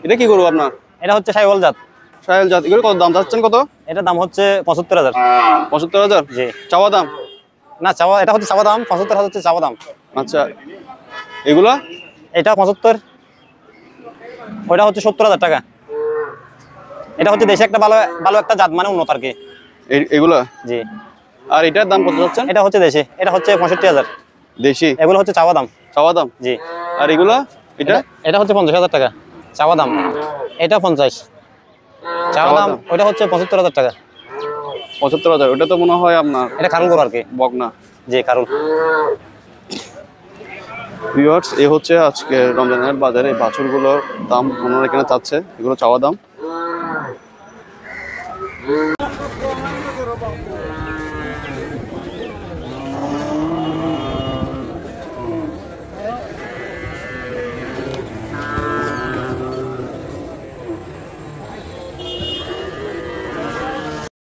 এটা কি করবো আপনার? এটা হচ্ছে শাহিওয়াল জাত। শাহিওয়াল জাত। এগুলো কত দাম চাচ্ছেন? কত? এটার দাম হচ্ছে ৭৫,০০০। ৭৫,০০০? জি। চাওয়া দাম? না, চাওয়া, এটা হচ্ছে চাওয়া দাম ৭৫,০০০ হচ্ছে চাওয়া দাম। আচ্ছা, এগুলা? এটা ৭৫, ওইটা হচ্ছে ৭০,০০০ টাকা। এটা হচ্ছে দেশে একটা ভালো ভালো একটা জাত, মানে উন্নত আর কি। এগুলা? জি। আর এটার দাম কত চাচ্ছেন? এটা হচ্ছে দেশি, এটা হচ্ছে ৬৫,০০০। দেশি? এগুলো হচ্ছে চাওয়া দাম। চাওয়া দাম? জি। আর এগুলা? এটা? এটা হচ্ছে ৫০,০০০ টাকা চাওয়া দাম। এটা ৫০ চাওয়া দাম। ওইটা হচ্ছে ৭৫,০০০ টাকা। ৭৫,০০০? ওটা তো মনে হয় আপনার এটা কারুল গরু আর কি। বকনা। জি, কারুল। ভিউয়ার্স, এ হচ্ছে আজকে রমজানের বাজারে বাছুরগুলোর দাম ওনারা এখানে চাচ্ছে, এগুলো চাওয়া দাম।